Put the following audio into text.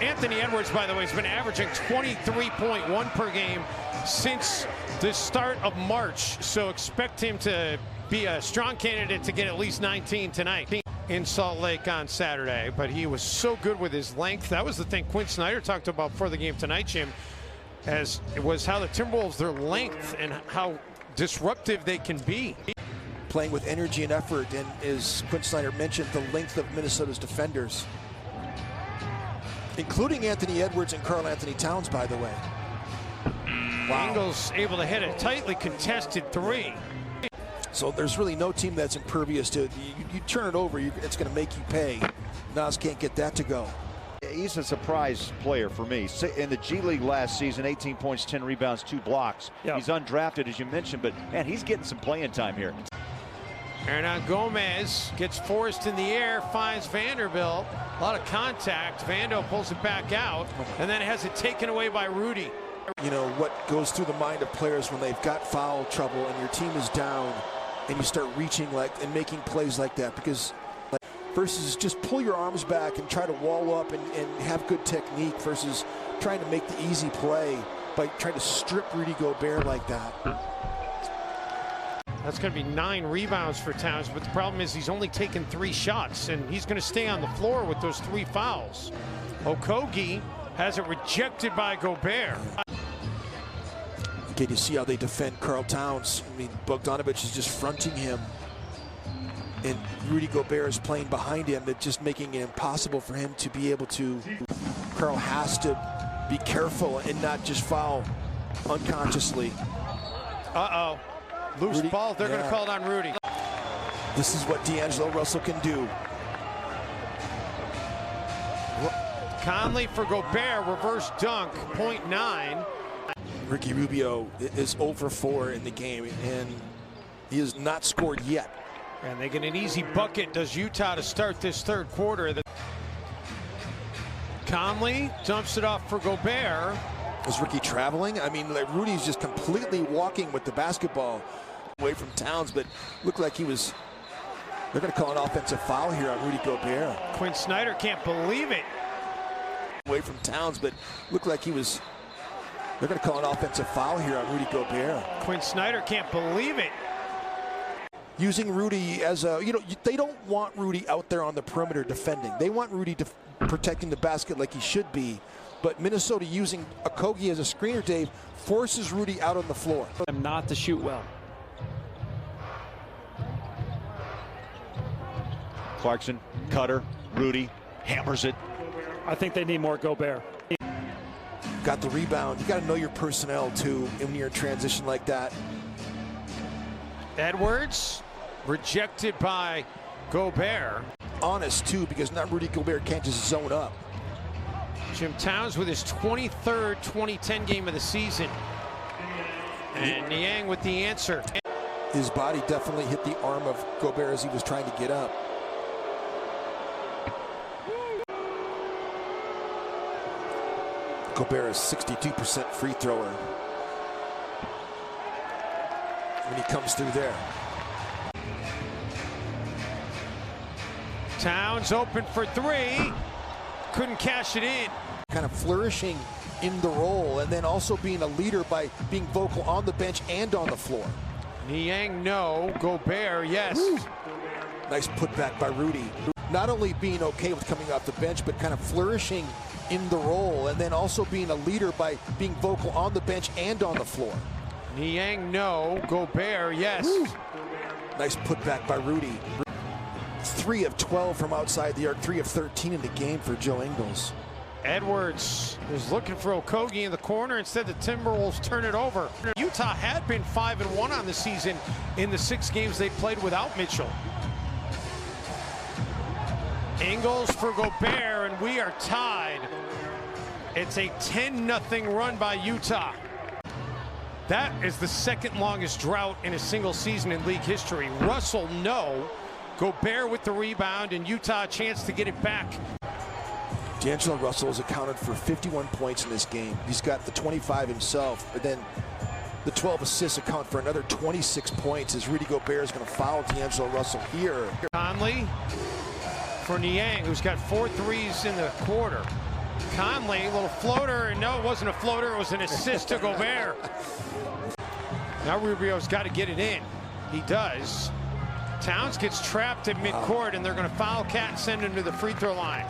Anthony Edwards, by the way, has been averaging 23.1 per game since the start of March. So expect him to be a strong candidate to get at least 19 tonight in Salt Lake on Saturday. But he was so good with his length. That was the thing Quinn Snyder talked about before the game tonight, Jim, as it was how the Timberwolves, their length and how disruptive they can be. Playing with energy and effort, and as Quinn Snyder mentioned, the length of Minnesota's defenders, including Anthony Edwards and Karl Anthony Towns, by the way. Wow. Ingles able to hit a tightly contested three. So there's really no team that's impervious to it. You turn it over, it's going to make you pay. Nas can't get that to go. He's a surprise player for me. In the G League last season, 18 points, 10 rebounds, 2 blocks. Yep. He's undrafted, as you mentioned, but man, he's getting some playing time here. Hernan Gomez gets forced in the air, finds Vanderbilt. A lot of contact. Vando pulls it back out, and then has it taken away by Rudy. You know what goes through the mind of players when they've got foul trouble and your team is down, and you start reaching and making plays like that, because versus just pull your arms back and try to wall up and have good technique, versus trying to make the easy play by trying to strip Rudy Gobert like that. That's going to be 9 rebounds for Towns, but the problem is he's only taken 3 shots, and he's going to stay on the floor with those 3 fouls. Okogie has it rejected by Gobert. Can you see how they defend Karl Towns? I mean, Bogdanovic is just fronting him, and Rudy Gobert is playing behind him. That's just making it impossible for him to be able to. Karl has to be careful and not just foul unconsciously. Uh-oh. Loose Rudy, ball. They're going to call it on Rudy. This is what D'Angelo Russell can do. Conley for Gobert. Reverse dunk. 0.9. Ricky Rubio is 0 for 4 in the game, and he has not scored yet. And they get an easy bucket, does Utah, to start this third quarter. Conley dumps it off for Gobert. Is Ricky traveling? I mean, like, Rudy's just completely walking with the basketball away from Towns, but looked like he was. They're going to call an offensive foul here on Rudy Gobert. Quinn Snyder can't believe it. Away from Towns, but looked like he was. They're going to call an offensive foul here on Rudy Gobert. Quinn Snyder can't believe it. Using Rudy as a, they don't want Rudy out there on the perimeter defending. They want Rudy protecting the basket like he should be. But Minnesota using Okogie as a screener, Dave, forces Rudy out on the floor. Not to shoot well. Clarkson, cutter, Rudy, hammers it. I think they need more Gobert. Got the rebound. You got to know your personnel, too, when you're in transition like that. Edwards, rejected by Gobert. Honest, too, because not Rudy Gobert can't just zone up. Jim Towns with his 23rd 2010 game of the season. And Niang with the answer. His body definitely hit the arm of Gobert as he was trying to get up. Gobert is 62% free thrower when he comes through there. Towns open for 3. Couldn't cash it in. Kind of flourishing in the role, and then also being a leader by being vocal on the bench and on the floor. Niang, no. Gobert, yes. Woo. Nice putback by Rudy. Not only being okay with coming off the bench, but kind of flourishing in the role, and then also being a leader by being vocal on the bench and on the floor. Niang, no. Gobert, yes. Woo. Nice putback by Rudy. 3 of 12 from outside the arc, 3 of 13 in the game for Joe Ingles. Edwards is looking for Okogie in the corner. Instead, the Timberwolves turn it over. Utah had been 5-1 on the season in the 6 games they played without Mitchell. Ingles for Gobert, and we are tied. It's a 10-0 run by Utah. That is the second longest drought in a single season in league history. Russell, no. Gobert with the rebound, and Utah a chance to get it back. D'Angelo Russell has accounted for 51 points in this game. He's got the 25 himself, but then the 12 assists account for another 26 points as Rudy Gobert is going to foul D'Angelo Russell here. Conley for Niang, who's got 4 threes in the quarter. Conley, a little floater, and no, it wasn't a floater, it was an assist to Gobert. Now Rubio's got to get it in. He does. Towns gets trapped at midcourt, and they're going to foul Cat and send him to the free throw line.